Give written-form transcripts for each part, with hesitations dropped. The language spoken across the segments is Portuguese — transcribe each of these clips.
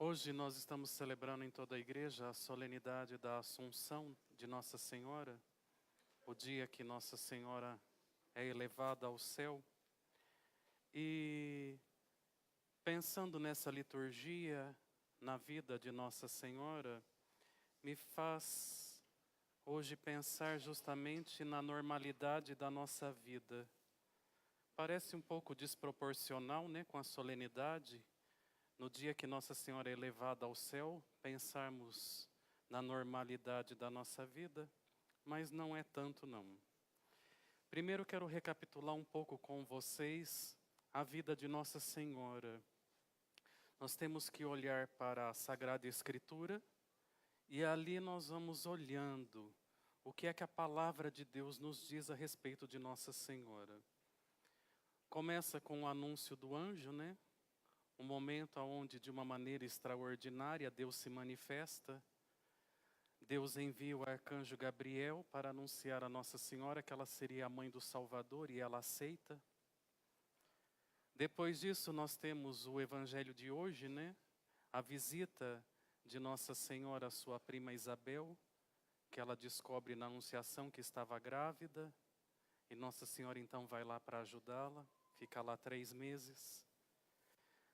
Hoje nós estamos celebrando em toda a igreja a solenidade da Assunção de Nossa Senhora, o dia que Nossa Senhora é elevada ao céu. E pensando nessa liturgia, na vida de Nossa Senhora, me faz hoje pensar justamente na normalidade da nossa vida. Parece um pouco desproporcional, né, com a solenidade. No dia que Nossa Senhora é elevada ao céu, pensarmos na normalidade da nossa vida, mas não é tanto não. Primeiro quero recapitular um pouco com vocês a vida de Nossa Senhora. Nós temos que olhar para a Sagrada Escritura e ali nós vamos olhando o que é que a palavra de Deus nos diz a respeito de Nossa Senhora. Começa com o anúncio do anjo, né? Um momento onde, de uma maneira extraordinária, Deus se manifesta. Deus envia o arcanjo Gabriel para anunciar a Nossa Senhora que ela seria a mãe do Salvador, e ela aceita. Depois disso, nós temos o evangelho de hoje, né? A visita de Nossa Senhora à sua prima Isabel, que ela descobre na anunciação que estava grávida, e Nossa Senhora então vai lá para ajudá-la, fica lá 3 meses.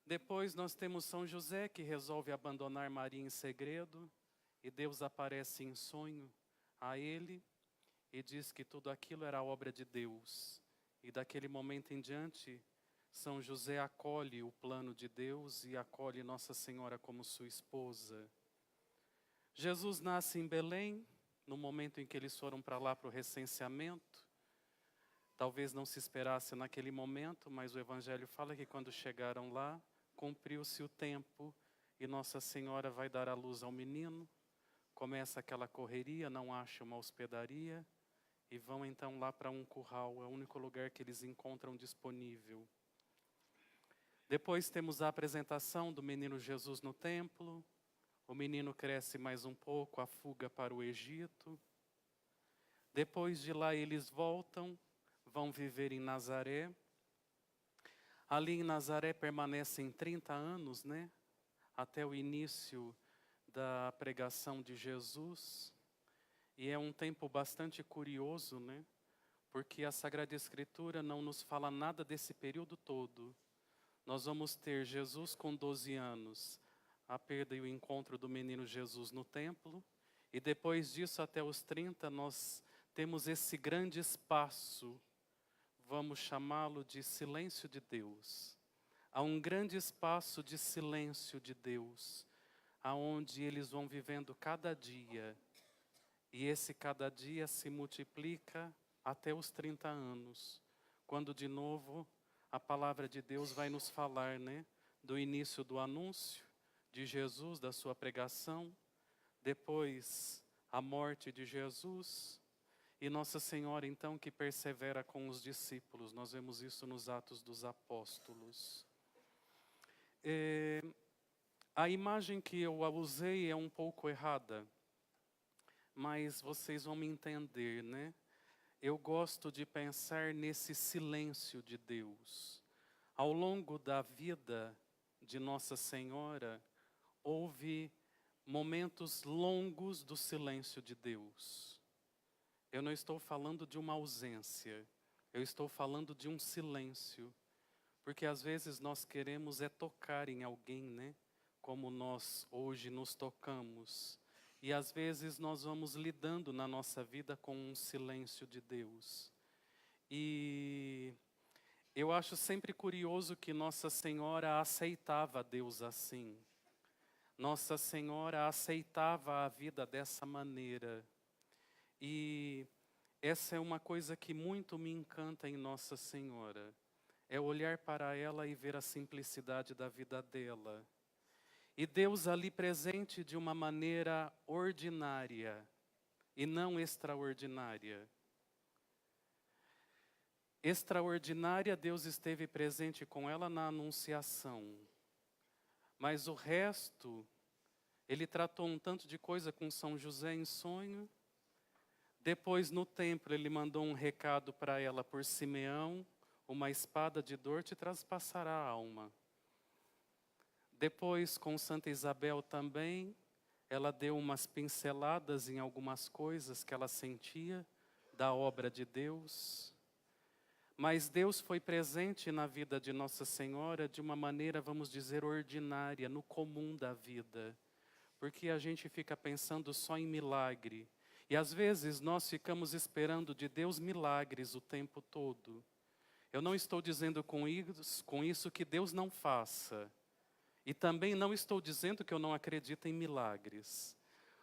Depois nós temos São José, que resolve abandonar Maria em segredo, e Deus aparece em sonho a ele e diz que tudo aquilo era obra de Deus. E daquele momento em diante, São José acolhe o plano de Deus e acolhe Nossa Senhora como sua esposa. Jesus nasce em Belém, no momento em que eles foram para lá para o recenseamento. Talvez não se esperasse naquele momento, mas o Evangelho fala que quando chegaram lá, cumpriu-se o tempo e Nossa Senhora vai dar à luz ao menino. Começa aquela correria, não acha uma hospedaria e vão então lá para um curral, é o único lugar que eles encontram disponível. Depois temos a apresentação do menino Jesus no templo. O menino cresce mais um pouco, a fuga para o Egito. Depois de lá eles voltam, vão viver em Nazaré. Ali em Nazaré permanecem 30 anos, né? Até o início da pregação de Jesus. E é um tempo bastante curioso, né? Porque a Sagrada Escritura não nos fala nada desse período todo. Nós vamos ter Jesus com 12 anos, a perda e o encontro do menino Jesus no templo. E depois disso, até os 30, nós temos esse grande espaço, vamos chamá-lo de silêncio de Deus. Há um grande espaço de silêncio de Deus, aonde eles vão vivendo cada dia. E esse cada dia se multiplica até os 30 anos, quando de novo a palavra de Deus vai nos falar, né? Do início do anúncio de Jesus, da sua pregação, depois a morte de Jesus, e Nossa Senhora, então, que persevera com os discípulos. Nós vemos isso nos Atos dos Apóstolos. A imagem que eu usei é um pouco errada, mas vocês vão me entender, né? Eu gosto de pensar nesse silêncio de Deus. Ao longo da vida de Nossa Senhora, houve momentos longos do silêncio de Deus. Eu não estou falando de uma ausência, eu estou falando de um silêncio. Porque às vezes nós queremos tocar em alguém, né? Como nós hoje nos tocamos. E às vezes nós vamos lidando na nossa vida com um silêncio de Deus. E eu acho sempre curioso que Nossa Senhora aceitava Deus assim. Nossa Senhora aceitava a vida dessa maneira. E essa é uma coisa que muito me encanta em Nossa Senhora. É olhar para ela e ver a simplicidade da vida dela. E Deus ali presente de uma maneira ordinária e não extraordinária. Extraordinária, Deus esteve presente com ela na anunciação. Mas o resto, ele tratou um tanto de coisa com São José em sonho. Depois no templo ele mandou um recado para ela por Simeão: uma espada de dor te traspassará a alma. Depois, com Santa Isabel também, ela deu umas pinceladas em algumas coisas que ela sentia da obra de Deus. Mas Deus foi presente na vida de Nossa Senhora de uma maneira, vamos dizer, ordinária, no comum da vida. Porque a gente fica pensando só em milagre. E às vezes nós ficamos esperando de Deus milagres o tempo todo. Eu não estou dizendo com isso que Deus não faça. E também não estou dizendo que eu não acredito em milagres.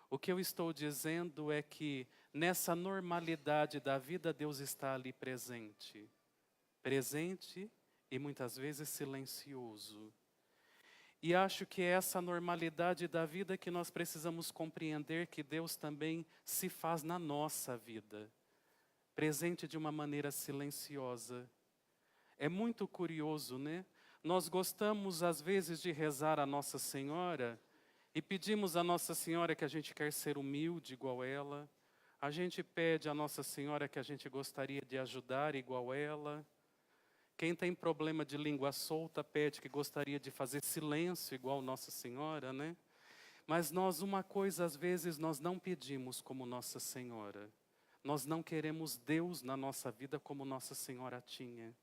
O que eu estou dizendo é que nessa normalidade da vida Deus está ali presente. Presente e muitas vezes silencioso. E acho que é essa normalidade da vida que nós precisamos compreender que Deus também se faz na nossa vida. Presente de uma maneira silenciosa. É muito curioso, né? Nós gostamos às vezes de rezar a Nossa Senhora e pedimos a Nossa Senhora que a gente quer ser humilde igual ela. A gente pede a Nossa Senhora que a gente gostaria de ajudar igual ela. Quem tem problema de língua solta pede que gostaria de fazer silêncio igual Nossa Senhora, né? Mas nós, uma coisa às vezes nós não pedimos como Nossa Senhora. Nós não queremos Deus na nossa vida como Nossa Senhora tinha.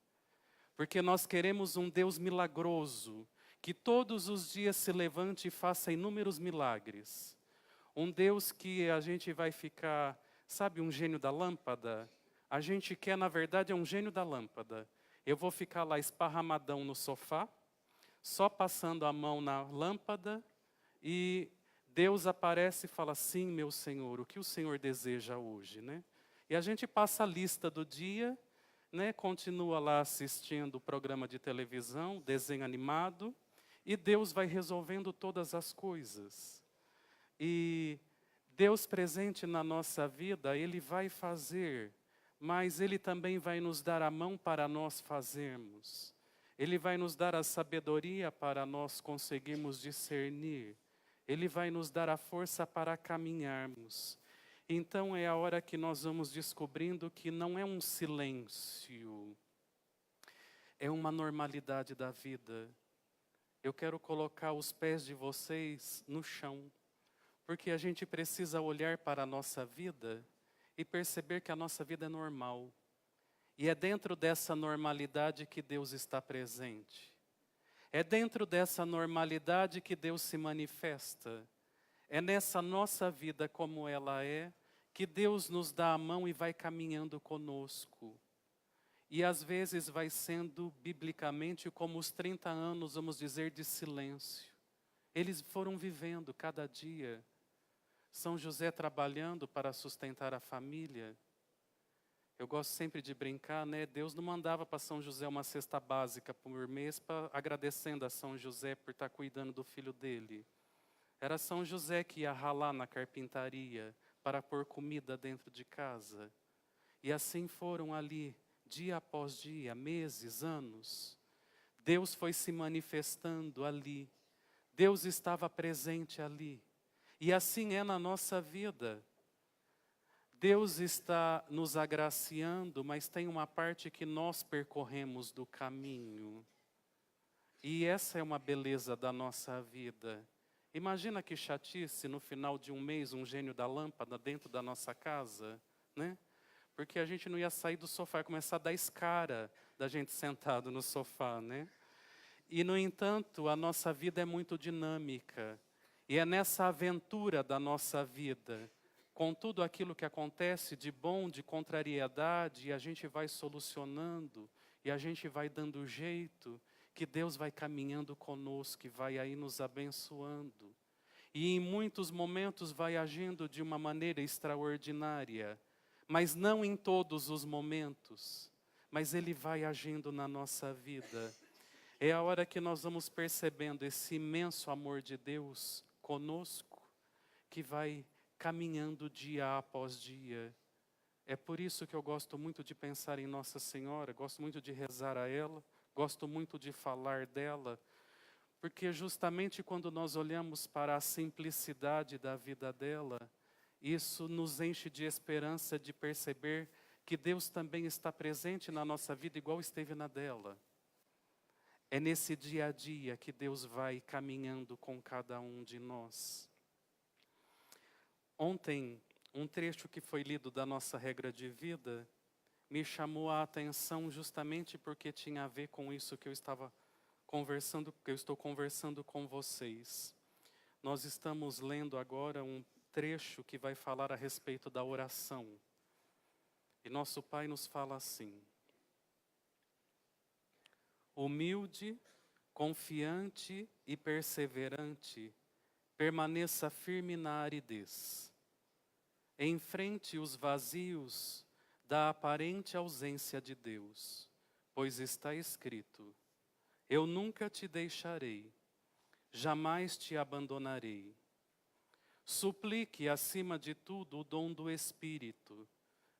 Porque nós queremos um Deus milagroso, que todos os dias se levante e faça inúmeros milagres. Um Deus que a gente vai ficar, sabe, um gênio da lâmpada? A gente quer, na verdade, um gênio da lâmpada. Eu vou ficar lá esparramadão no sofá, só passando a mão na lâmpada, e Deus aparece e fala, sim, meu Senhor, o que o Senhor deseja hoje, né? E a gente passa a lista do dia, né? Continua lá assistindo o programa de televisão, desenho animado, e Deus vai resolvendo todas as coisas. E Deus presente na nossa vida, Ele vai fazer, mas Ele também vai nos dar a mão para nós fazermos. Ele vai nos dar a sabedoria para nós conseguirmos discernir. Ele vai nos dar a força para caminharmos. Então é a hora que nós vamos descobrindo que não é um silêncio, é uma normalidade da vida. Eu quero colocar os pés de vocês no chão, porque a gente precisa olhar para a nossa vida e perceber que a nossa vida é normal. E é dentro dessa normalidade que Deus está presente. É dentro dessa normalidade que Deus se manifesta. É nessa nossa vida como ela é, que Deus nos dá a mão e vai caminhando conosco. E às vezes vai sendo, biblicamente, como os 30 anos, vamos dizer, de silêncio. Eles foram vivendo cada dia. São José trabalhando para sustentar a família. Eu gosto sempre de brincar, né? Deus não mandava para São José uma cesta básica por mês, agradecendo a São José por estar cuidando do filho dele. Era São José que ia ralar na carpintaria para pôr comida dentro de casa. E assim foram ali, dia após dia, meses, anos. Deus foi se manifestando ali. Deus estava presente ali. E assim é na nossa vida. Deus está nos agraciando, mas tem uma parte que nós percorremos do caminho. E essa é uma beleza da nossa vida. Imagina que chatice no final de um mês um gênio da lâmpada dentro da nossa casa, né? Porque a gente não ia sair do sofá, ia começar a dar escara da gente sentado no sofá, né? E no entanto, a nossa vida é muito dinâmica. E é nessa aventura da nossa vida, com tudo aquilo que acontece de bom, de contrariedade, e a gente vai solucionando, e a gente vai dando jeito, que Deus vai caminhando conosco, e vai aí nos abençoando. E em muitos momentos vai agindo de uma maneira extraordinária, mas não em todos os momentos, mas Ele vai agindo na nossa vida. É a hora que nós vamos percebendo esse imenso amor de Deus conosco, que vai caminhando dia após dia. É por isso que eu gosto muito de pensar em Nossa Senhora, gosto muito de rezar a ela, gosto muito de falar dela, porque justamente quando nós olhamos para a simplicidade da vida dela, isso nos enche de esperança de perceber que Deus também está presente na nossa vida igual esteve na dela. É nesse dia a dia que Deus vai caminhando com cada um de nós. Ontem, um trecho que foi lido da nossa regra de vida me chamou a atenção justamente porque tinha a ver com isso que eu estou conversando com vocês. Nós estamos lendo agora um trecho que vai falar a respeito da oração. E nosso Pai nos fala assim: humilde, confiante e perseverante, permaneça firme na aridez. Enfrente os vazios da aparente ausência de Deus, pois está escrito: eu nunca te deixarei, jamais te abandonarei. Suplique acima de tudo o dom do Espírito,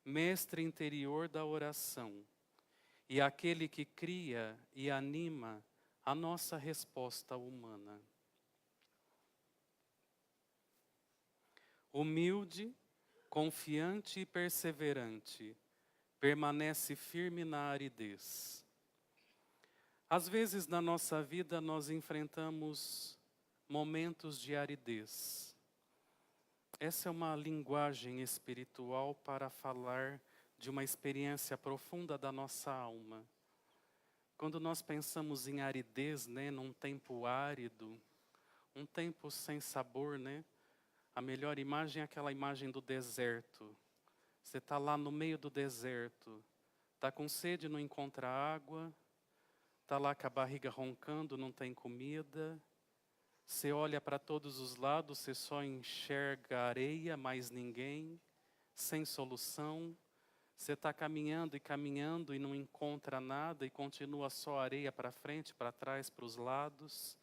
mestre interior da oração, e aquele que cria e anima a nossa resposta humana. Humilde, confiante e perseverante, permanece firme na aridez. Às vezes na nossa vida nós enfrentamos momentos de aridez. Essa é uma linguagem espiritual para falar de uma experiência profunda da nossa alma. Quando nós pensamos em aridez, né, num tempo árido, um tempo sem sabor, né? A melhor imagem é aquela imagem do deserto. Você está lá no meio do deserto, está com sede, não encontra água, está lá com a barriga roncando, não tem comida. Você olha para todos os lados, você só enxerga areia, mais ninguém, sem solução. Você está caminhando e não encontra nada e continua só areia para frente, para trás, para os lados.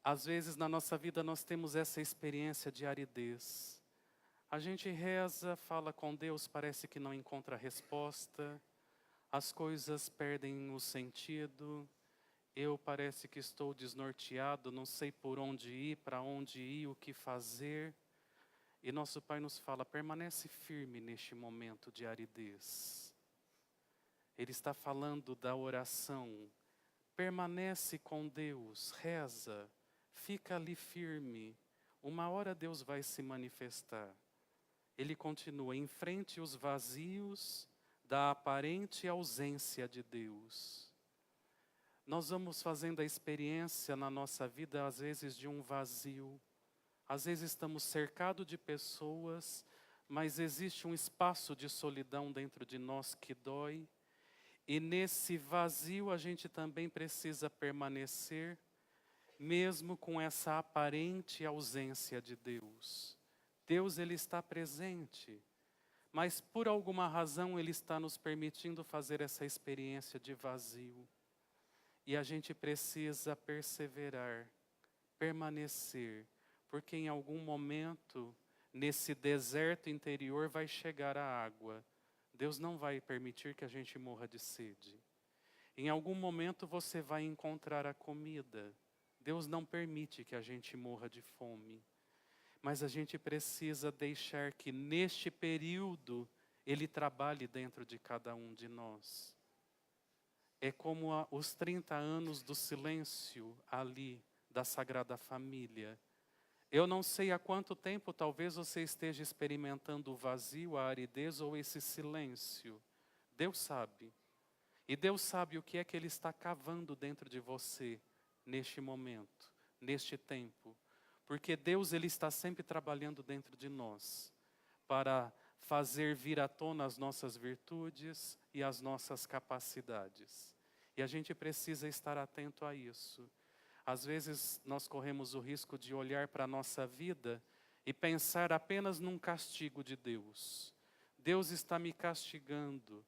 Às vezes na nossa vida nós temos essa experiência de aridez. A gente reza, fala com Deus, parece que não encontra resposta. As coisas perdem o sentido. Eu parece que estou desnorteado, não sei por onde ir, para onde ir, o que fazer. E nosso Pai nos fala: permanece firme neste momento de aridez. Ele está falando da oração. Permanece com Deus, reza, fica ali firme. Uma hora Deus vai se manifestar. Ele continua: enfrente os vazios da aparente ausência de Deus. Nós vamos fazendo a experiência na nossa vida, às vezes, de um vazio. Às vezes estamos cercados de pessoas, mas existe um espaço de solidão dentro de nós que dói. E nesse vazio a gente também precisa permanecer, mesmo com essa aparente ausência de Deus. Deus, Ele está presente, mas por alguma razão Ele está nos permitindo fazer essa experiência de vazio. E a gente precisa perseverar, permanecer, porque em algum momento, nesse deserto interior, vai chegar a água. Deus não vai permitir que a gente morra de sede. Em algum momento você vai encontrar a comida. Deus não permite que a gente morra de fome. Mas a gente precisa deixar que neste período Ele trabalhe dentro de cada um de nós. É como os 30 anos do silêncio ali, da Sagrada Família. Eu não sei há quanto tempo talvez você esteja experimentando o vazio, a aridez ou esse silêncio. Deus sabe. E Deus sabe o que é que Ele está cavando dentro de você neste momento, neste tempo. Porque Deus, Ele está sempre trabalhando dentro de nós para fazer vir à tona as nossas virtudes e as nossas capacidades. E a gente precisa estar atento a isso. Às vezes nós corremos o risco de olhar para a nossa vida e pensar apenas num castigo de Deus. Deus está me castigando,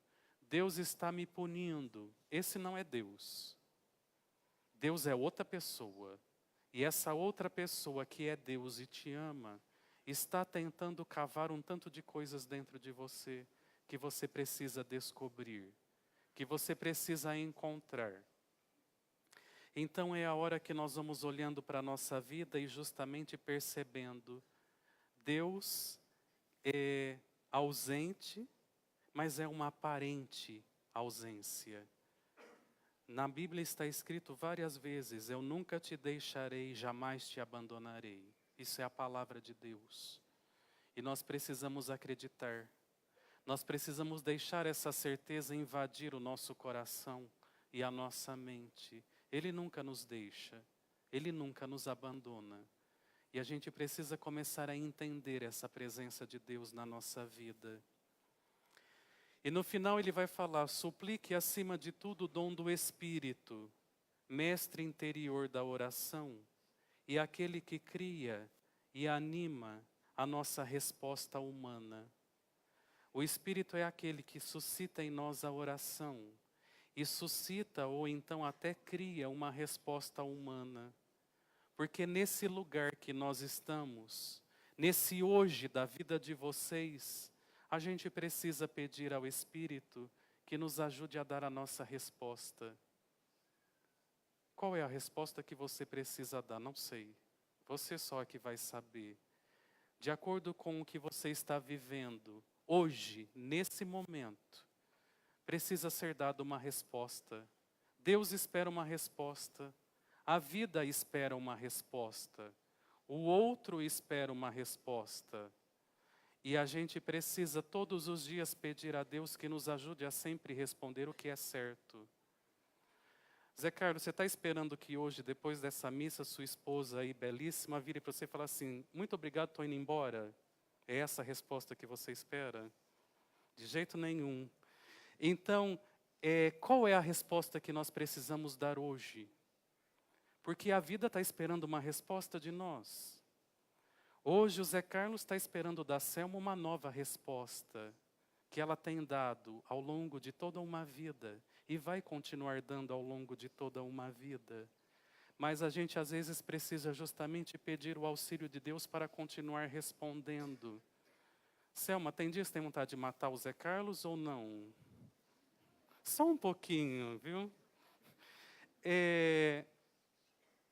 Deus está me punindo. Esse não é Deus. Deus é outra pessoa. E essa outra pessoa que é Deus e te ama, está tentando cavar um tanto de coisas dentro de você que você precisa descobrir, que você precisa encontrar. Então é a hora que nós vamos olhando para a nossa vida e justamente percebendo: Deus é ausente, mas é uma aparente ausência. Na Bíblia está escrito várias vezes: eu nunca te deixarei, jamais te abandonarei. Isso é a palavra de Deus. E nós precisamos acreditar. Nós precisamos deixar essa certeza invadir o nosso coração e a nossa mente. Ele nunca nos deixa. Ele nunca nos abandona. E a gente precisa começar a entender essa presença de Deus na nossa vida. E no final ele vai falar: suplique acima de tudo o dom do Espírito, mestre interior da oração, e aquele que cria e anima a nossa resposta humana. O Espírito é aquele que suscita em nós a oração, e suscita ou então até cria uma resposta humana. Porque nesse lugar que nós estamos, nesse hoje da vida de vocês, a gente precisa pedir ao Espírito que nos ajude a dar a nossa resposta. Qual é a resposta que você precisa dar? Não sei. Você só é que vai saber. De acordo com o que você está vivendo, hoje, nesse momento, precisa ser dada uma resposta. Deus espera uma resposta. A vida espera uma resposta. O outro espera uma resposta. E a gente precisa todos os dias pedir a Deus que nos ajude a sempre responder o que é certo. Zé Carlos, você está esperando que hoje, depois dessa missa, sua esposa aí, belíssima, vire para você e fale assim: muito obrigado, estou indo embora? É essa a resposta que você espera? De jeito nenhum. Então, qual é a resposta que nós precisamos dar hoje? Porque a vida está esperando uma resposta de nós. Hoje o Zé Carlos está esperando da Selma uma nova resposta, que ela tem dado ao longo de toda uma vida, e vai continuar dando ao longo de toda uma vida. Mas a gente às vezes precisa justamente pedir o auxílio de Deus para continuar respondendo. Selma, tem dias que tem vontade de matar o Zé Carlos ou não? Só um pouquinho, viu?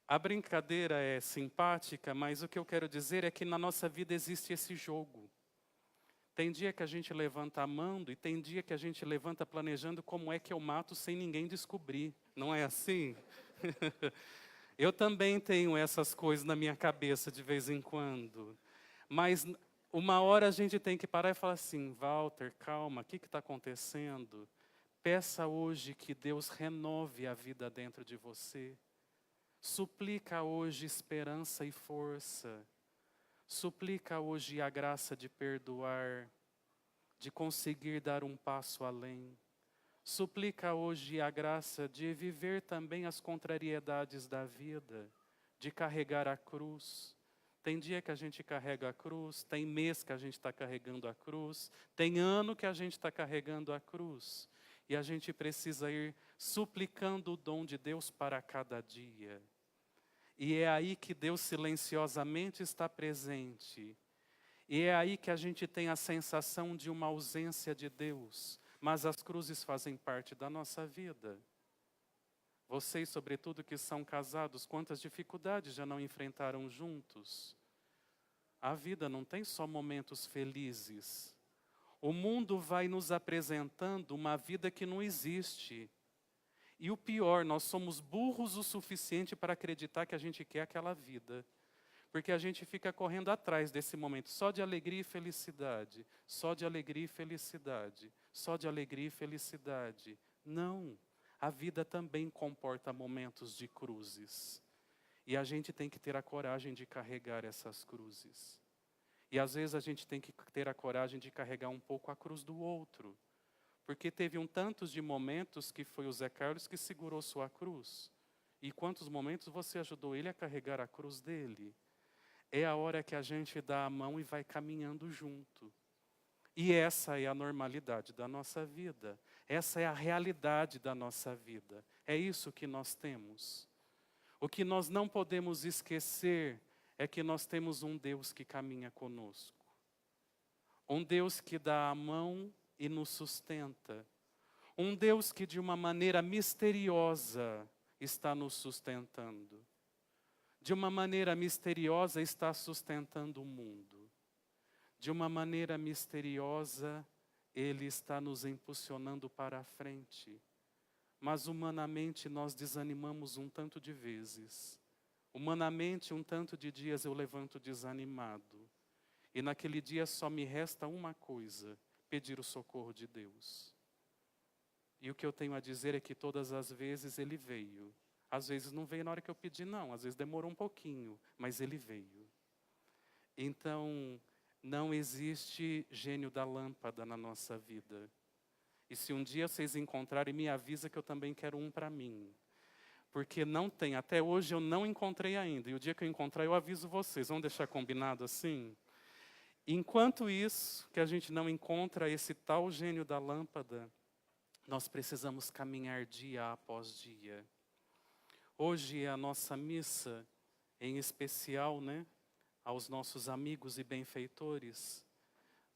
A brincadeira é simpática, mas o que eu quero dizer é que na nossa vida existe esse jogo. Tem dia que a gente levanta amando e tem dia que a gente levanta planejando como é que eu mato sem ninguém descobrir. Não é assim? Eu também tenho essas coisas na minha cabeça de vez em quando. Mas uma hora a gente tem que parar e falar assim: Walter, calma, o que está acontecendo? Peça hoje que Deus renove a vida dentro de você. Suplica hoje esperança e força. Suplica hoje a graça de perdoar, de conseguir dar um passo além. Suplica hoje a graça de viver também as contrariedades da vida, de carregar a cruz. Tem dia que a gente carrega a cruz, tem mês que a gente está carregando a cruz, tem ano que a gente está carregando a cruz. E a gente precisa ir suplicando o dom de Deus para cada dia. E é aí que Deus silenciosamente está presente. E é aí que a gente tem a sensação de uma ausência de Deus. Mas as cruzes fazem parte da nossa vida. Vocês, sobretudo que são casados, quantas dificuldades já não enfrentaram juntos? A vida não tem só momentos felizes. O mundo vai nos apresentando uma vida que não existe. E o pior, nós somos burros o suficiente para acreditar que a gente quer aquela vida. Porque a gente fica correndo atrás desse momento, só de alegria e felicidade. Só de alegria e felicidade. Só de alegria e felicidade. Não, a vida também comporta momentos de cruzes. E a gente tem que ter a coragem de carregar essas cruzes. E às vezes a gente tem que ter a coragem de carregar um pouco a cruz do outro. Porque teve tantos de momentos que foi o Zé Carlos que segurou sua cruz. E quantos momentos você ajudou ele a carregar a cruz dele? É a hora que a gente dá a mão e vai caminhando junto. E essa é a normalidade da nossa vida. Essa é a realidade da nossa vida. É isso que nós temos. O que nós não podemos esquecer é que nós temos um Deus que caminha conosco. Um Deus que dá a mão e nos sustenta. Um Deus que de uma maneira misteriosa está nos sustentando. De uma maneira misteriosa está sustentando o mundo. De uma maneira misteriosa, Ele está nos impulsionando para a frente. mas humanamente nós desanimamos um tanto de vezes. Humanamente, um tanto de dias eu levanto desanimado. E naquele dia só me resta uma coisa: pedir o socorro de Deus. E o que eu tenho a dizer é que todas as vezes Ele veio. Às vezes não veio na hora que eu pedi, não. Às vezes demorou um pouquinho, mas Ele veio. Então, não existe gênio da lâmpada na nossa vida. E se um dia vocês encontrarem, me avisa que eu também quero um para mim. Porque não tem, até hoje eu não encontrei ainda. E o dia que eu encontrar, eu aviso vocês. Vamos deixar combinado assim? Enquanto isso, que a gente não encontra esse tal gênio da lâmpada, nós precisamos caminhar dia após dia. Hoje é a nossa missa, em especial, né, aos nossos amigos e benfeitores.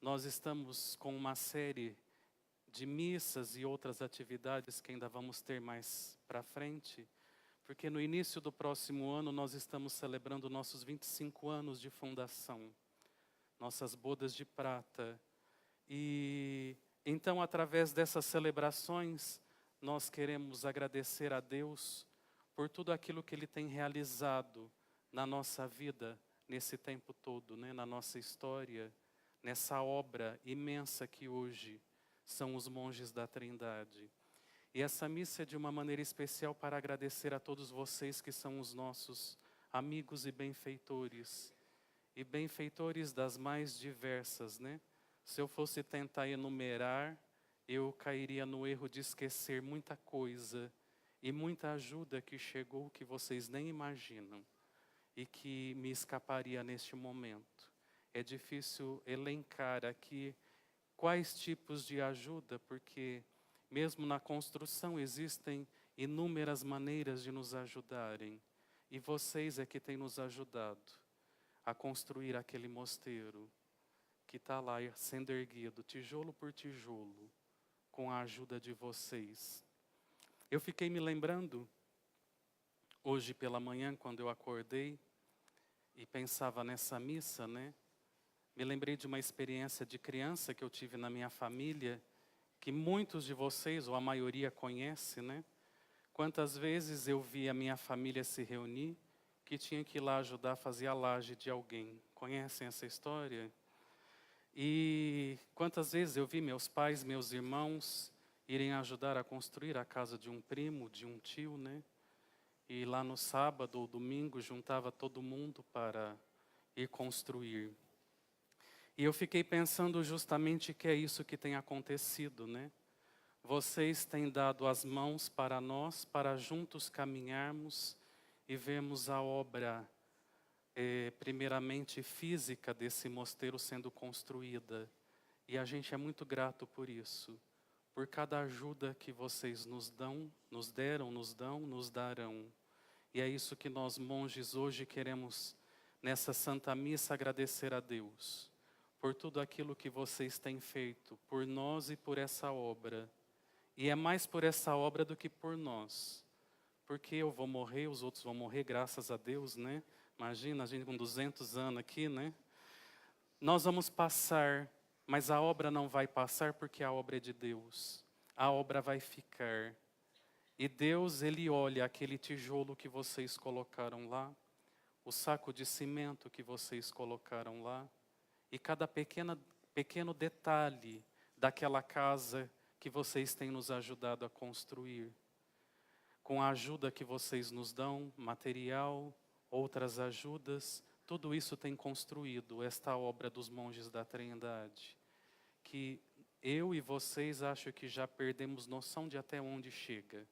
Nós estamos com uma série de missas e outras atividades que ainda vamos ter mais para frente, porque no início do próximo ano nós estamos celebrando nossos 25 anos de fundação, nossas bodas de prata. E então, através dessas celebrações, nós queremos agradecer a Deus por tudo aquilo que Ele tem realizado na nossa vida, nesse tempo todo, né? Na nossa história, nessa obra imensa que hoje são os monges da Trindade. E essa missa é de uma maneira especial para agradecer a todos vocês que são os nossos amigos e benfeitores das mais diversas, né? Se eu fosse tentar enumerar, eu cairia no erro de esquecer muita coisa e muita ajuda que chegou que vocês nem imaginam e que me escaparia neste momento. É difícil elencar aqui quais tipos de ajuda, porque mesmo na construção existem inúmeras maneiras de nos ajudarem. E vocês é que têm nos ajudado a construir aquele mosteiro que está lá sendo erguido, tijolo por tijolo, com a ajuda de vocês. Eu fiquei me lembrando, hoje pela manhã, quando eu acordei e pensava nessa missa, né? Me lembrei de uma experiência de criança que eu tive na minha família, que muitos de vocês, ou a maioria, conhece, né? Quantas vezes eu vi a minha família se reunir, que tinha que ir lá ajudar a fazer a laje de alguém. Conhecem essa história? E quantas vezes eu vi meus pais, meus irmãos, irem ajudar a construir a casa de um primo, de um tio, né? E lá no sábado ou domingo juntava todo mundo para ir construir. E eu fiquei pensando justamente que é isso que tem acontecido, né? Vocês têm dado as mãos para nós, para juntos caminharmos e vermos a obra, primeiramente física desse mosteiro sendo construída. E a gente é muito grato por isso, por cada ajuda que vocês nos dão, nos deram, nos dão, nos darão. E é isso que nós monges hoje queremos, nessa Santa Missa, agradecer a Deus, por tudo aquilo que vocês têm feito, por nós e por essa obra. E é mais por essa obra do que por nós. Porque eu vou morrer, os outros vão morrer, graças a Deus, né? Imagina, a gente com 200 anos aqui, né? Nós vamos passar, mas a obra não vai passar porque a obra é de Deus. A obra vai ficar. E Deus, Ele olha aquele tijolo que vocês colocaram lá, o saco de cimento que vocês colocaram lá, e cada pequeno detalhe daquela casa que vocês têm nos ajudado a construir. Com a ajuda que vocês nos dão, material, outras ajudas, tudo isso tem construído esta obra dos monges da Trindade, que eu e vocês acho que já perdemos noção de até onde chega.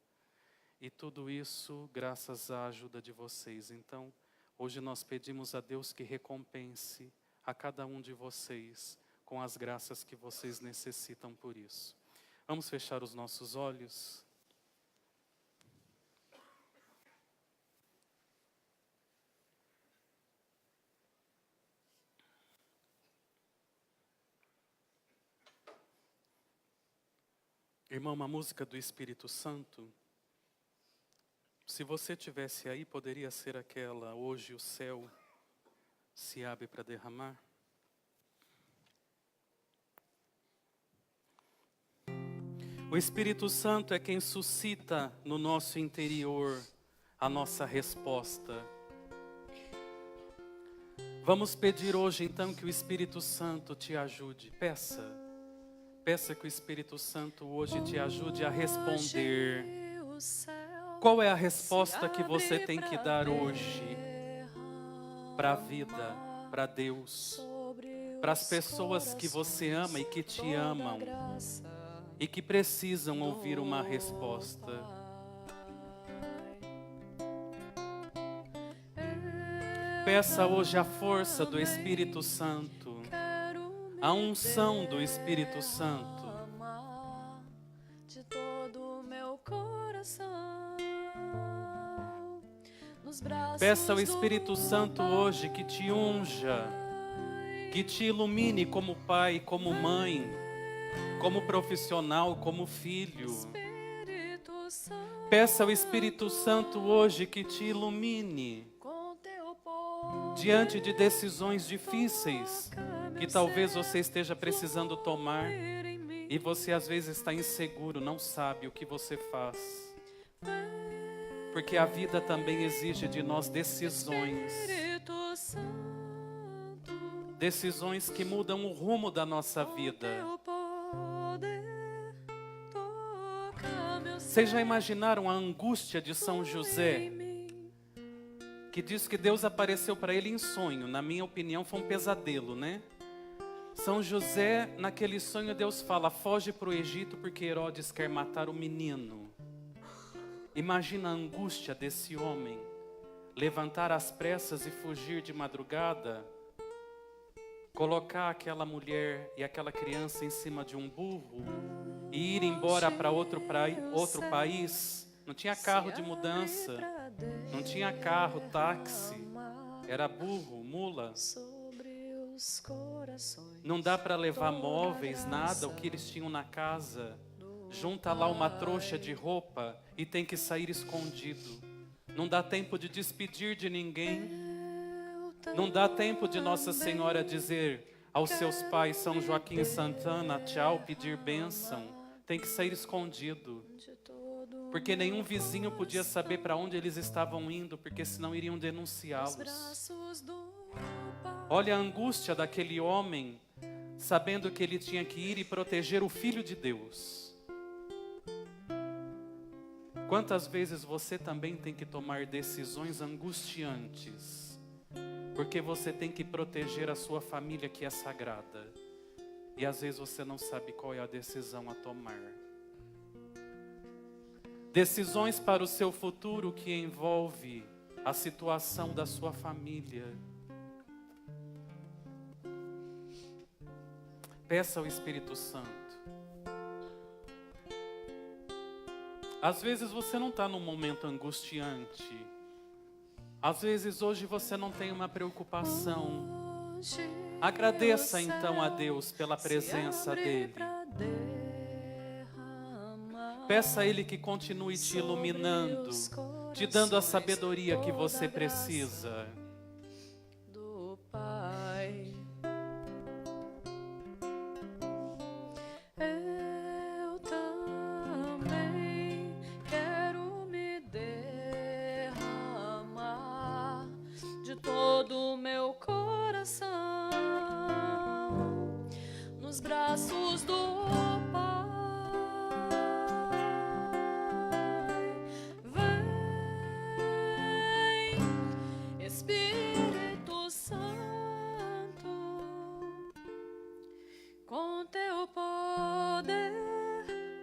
E tudo isso graças à ajuda de vocês. Então, hoje nós pedimos a Deus que recompense a cada um de vocês com as graças que vocês necessitam por isso. Vamos fechar os nossos olhos. Irmão, uma música do Espírito Santo. Se você tivesse aí, poderia ser aquela: hoje o céu se abre para derramar. O Espírito Santo é quem suscita no nosso interior a nossa resposta. Vamos pedir hoje então que o Espírito Santo te ajude. Peça que o Espírito Santo hoje te ajude a responder. Qual é a resposta que você tem que dar hoje para a vida, para Deus, para as pessoas que você ama e que te amam e que precisam ouvir uma resposta? Peça hoje a força do Espírito Santo, a unção do Espírito Santo. Peça ao Espírito Santo hoje que te unja, que te ilumine como pai, como mãe, como profissional, como filho. Peça ao Espírito Santo hoje que te ilumine diante de decisões difíceis que talvez você esteja precisando tomar e você às vezes está inseguro, não sabe o que você faz. Porque a vida também exige de nós decisões. Decisões que mudam o rumo da nossa vida. Vocês já imaginaram a angústia de São José? Que diz que Deus apareceu para ele em sonho. Na minha opinião foi um pesadelo, né? São José, naquele sonho Deus fala, foge para o Egito porque Herodes quer matar o menino. Imagina a angústia desse homem, levantar às pressas e fugir de madrugada, colocar aquela mulher e aquela criança em cima de um burro e ir embora para outro país. Não tinha carro de mudança, não tinha carro, táxi, era burro, mula. Não dá para levar móveis, nada, o que eles tinham na casa. Junta lá uma trouxa de roupa e tem que sair escondido. Não dá tempo de despedir de ninguém. Não dá tempo de Nossa Senhora dizer aos seus pais, São Joaquim e Santana, tchau, pedir bênção. Tem que sair escondido. Porque nenhum vizinho podia saber para onde eles estavam indo, porque senão iriam denunciá-los. Olha a angústia daquele homem, sabendo que ele tinha que ir e proteger o Filho de Deus. Quantas vezes você também tem que tomar decisões angustiantes, porque você tem que proteger a sua família que é sagrada, e às vezes você não sabe qual é a decisão a tomar. Decisões para o seu futuro que envolve a situação da sua família. Peça ao Espírito Santo. Às vezes você não está num momento angustiante. Às vezes hoje você não tem uma preocupação. Agradeça então a Deus pela presença dEle. Peça a Ele que continue te iluminando, te dando a sabedoria que você precisa. Braços do Pai, vem Espírito Santo, com teu poder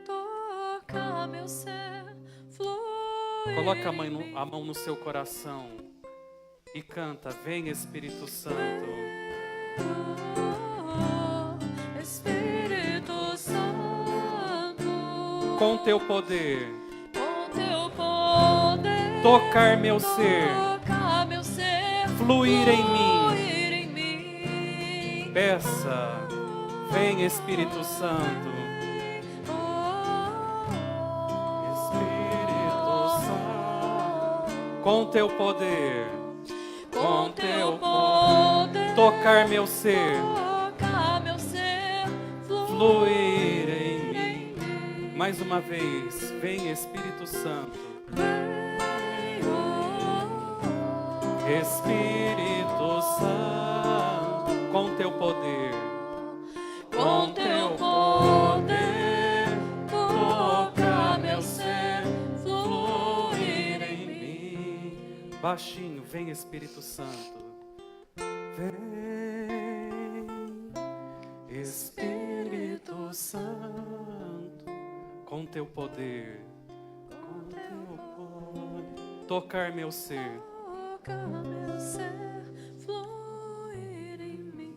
toca meu ser, flui. Coloca a mão no seu coração e canta, vem Espírito Santo. Espírito Santo, Com teu poder, tocar meu ser, fluir em mim. Peça, vem Espírito Santo. Espírito Santo, com teu poder, tocar meu ser, fluir em mim. Mais uma vez, vem Espírito Santo. vem, Espírito Santo, com teu poder, com teu poder, toca meu ser, fluir em mim. Baixinho, vem Espírito Santo. Vem Espírito Santo, com teu poder, com teu poder, tocar meu ser. Toca meu ser, fluir em mim.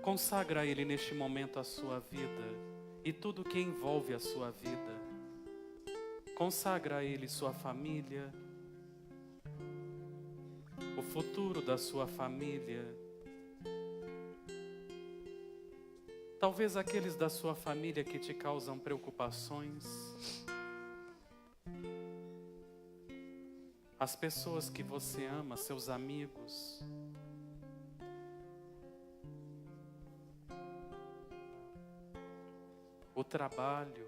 Consagra a Ele neste momento a sua vida e tudo que envolve a sua vida. Consagra a Ele sua família, o futuro da sua família. Talvez aqueles da sua família que te causam preocupações. As pessoas que você ama, seus amigos. O trabalho.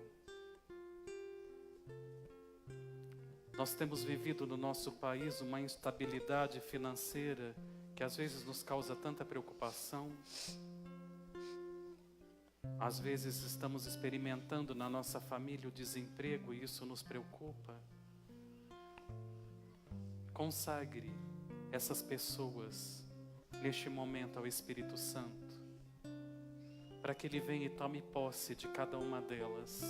Nós temos vivido no nosso país uma instabilidade financeira que às vezes nos causa tanta preocupação. Às vezes estamos experimentando na nossa família o desemprego e isso nos preocupa. Consagre essas pessoas neste momento ao Espírito Santo, para que Ele venha e tome posse de cada uma delas.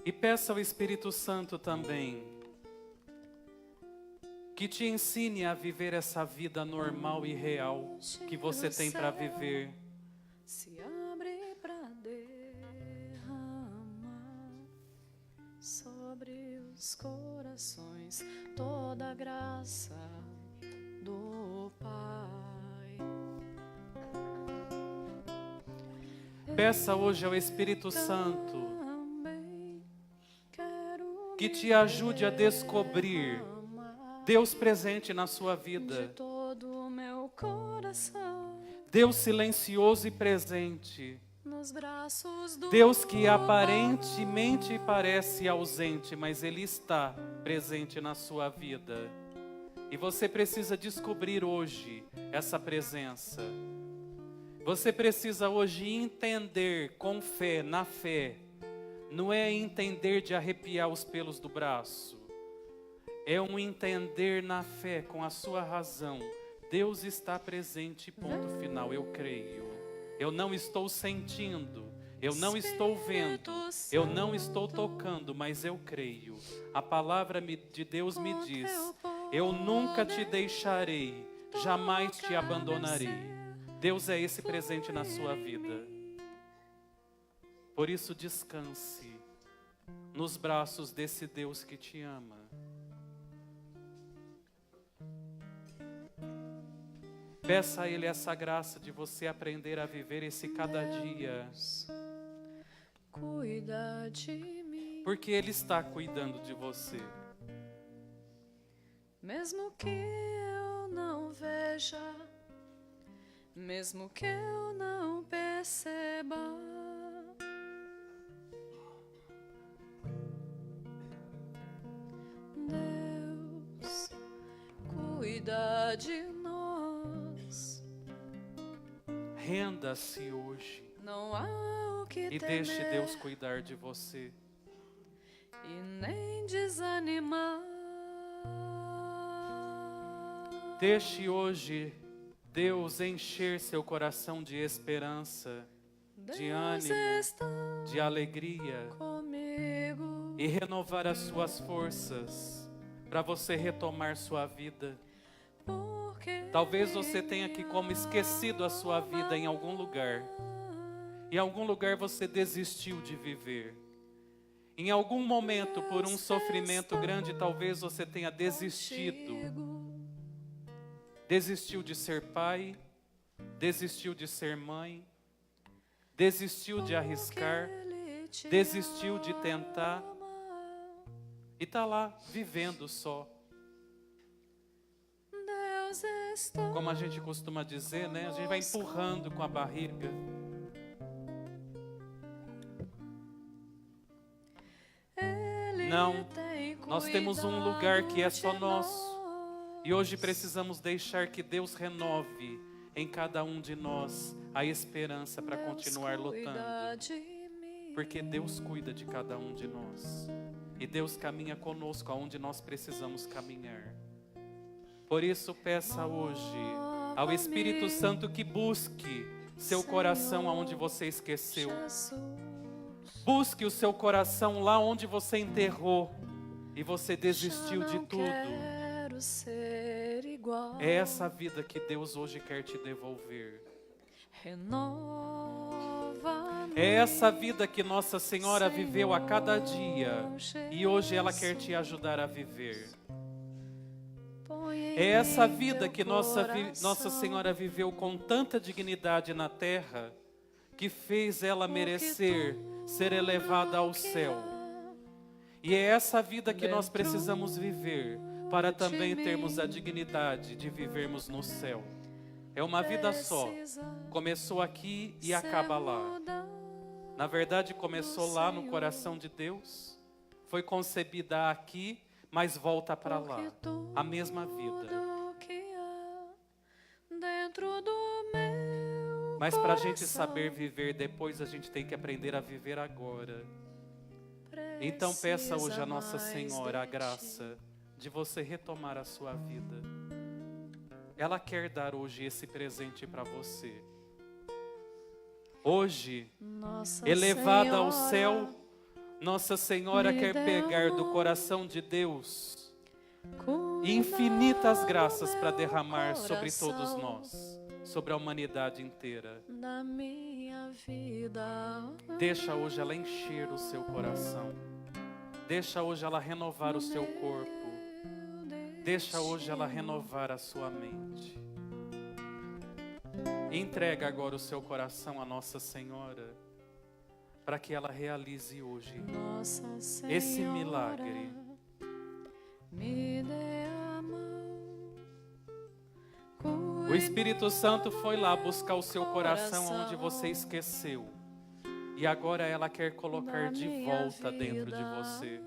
E peça ao Espírito Santo também que te ensine a viver essa vida normal e real que você tem para viver. Se abre pra derramar sobre os corações toda a graça do Pai. Peça hoje ao Espírito Santo Também quero que te ajude a descobrir Deus presente na sua de vida. todo o meu coração Deus silencioso e presente. nos braços do Deus que aparentemente parece ausente, mas Ele está presente na sua vida. E você precisa descobrir hoje essa presença. Você precisa hoje entender com fé, na fé. Não é entender de arrepiar os pelos do braço. É um entender na fé, com a sua razão. Deus está presente, ponto final, eu creio. Eu não estou sentindo, eu não estou vendo, eu não estou tocando, mas eu creio. A palavra de Deus me diz: eu nunca te deixarei, jamais te abandonarei. Deus é esse presente na sua vida. Por isso descanse nos braços desse Deus que te ama. Peça a Ele essa graça de você aprender a viver esse cada dia. cuida de mim. Porque Ele está cuidando de você. Mesmo que eu não veja, mesmo que eu não perceba, Deus cuida de nós. Renda-se hoje Não há o que e temer deixe Deus cuidar de você. e nem desanimar. Deixe hoje Deus encher seu coração de esperança, de Deus ânimo, está de alegria comigo. e renovar as suas forças para você retomar sua vida. Porque Talvez você tenha aqui como esquecido a sua vida em algum lugar. Em algum lugar você desistiu de viver. Em algum momento, por um sofrimento grande, talvez você tenha desistido. Desistiu de ser pai, desistiu de ser mãe, desistiu de arriscar, desistiu de tentar e está lá vivendo só. Deus está. Como a gente costuma dizer, né? A gente vai empurrando com a barriga. Ele Não, tem nós temos um lugar que é só cuidado de nosso. E hoje nós. precisamos deixar que Deus renove em cada um de nós a esperança para Deus continuar cuida lutando. de mim. Porque Deus cuida de cada um de nós. E Deus caminha conosco aonde nós precisamos caminhar. Por isso peça hoje ao Espírito Santo que busque seu coração aonde você esqueceu. Jesus, Busque o seu coração lá onde você enterrou e você desistiu já de não tudo. quero ser igual. É essa vida que Deus hoje quer te devolver. Renova-me, É essa vida que Nossa Senhora viveu a cada dia e hoje ela quer te ajudar a viver. põe em É essa mim vida teu que Nossa coração, Senhora viveu com tanta dignidade na terra que fez ela porque merecer ser elevada ao tudo que céu. há E é essa vida que nós dentro precisamos viver para também de termos a mim dignidade de vivermos no céu. É uma vida só. precisa Começou aqui e ser acaba lá. mudado, Na verdade, começou lá no coração de Deus, foi concebida aqui, mas volta para lá. porque A mesma vida. tudo que há dentro do meu Mas para a gente coração saber viver depois, a gente tem que aprender a viver agora. Então peça hoje precisa a Nossa mais Senhora a de graça de você retomar a sua vida. Ela quer dar hoje esse presente para você. Hoje, Nossa elevada ao Senhora, céu, Nossa Senhora me quer dê pegar do amor, coração de Deus cuida infinitas do graças para meu derramar sobre todos coração, nós, sobre a humanidade inteira. da minha vida. Deixa hoje ela encher o seu coração. Deixa hoje ela renovar o seu corpo. Deixa hoje ela renovar a sua mente. Entrega agora o seu coração à Nossa Senhora, para que ela realize hoje Nossa Senhora, esse milagre. me dê a mão, O Espírito Santo foi lá buscar o seu coração onde você esqueceu. E agora ela quer colocar de volta dentro de você.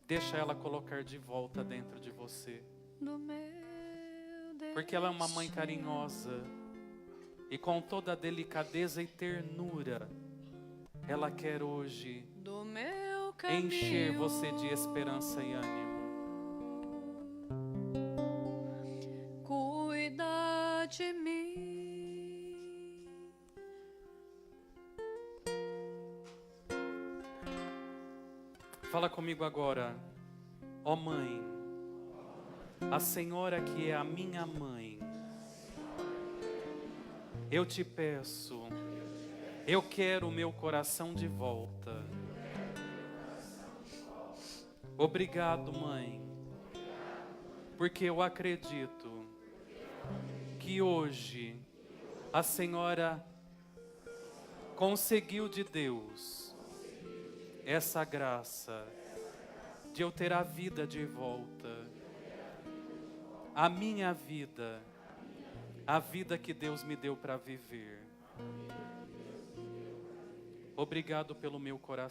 Deixa ela colocar de volta dentro de você. do meu Porque ela é uma mãe carinhosa. E com toda a delicadeza e ternura, ela quer hoje do meu caminho, encher você de esperança e ânimo. cuida de mim. Fala comigo agora. Ó mãe, a Senhora que é a minha mãe, eu te peço, eu quero o meu coração de volta. Obrigado, mãe, porque eu acredito que hoje a Senhora conseguiu de Deus essa graça de eu ter a vida de volta, a minha vida, a vida que Deus me deu para viver. Obrigado pelo meu coração.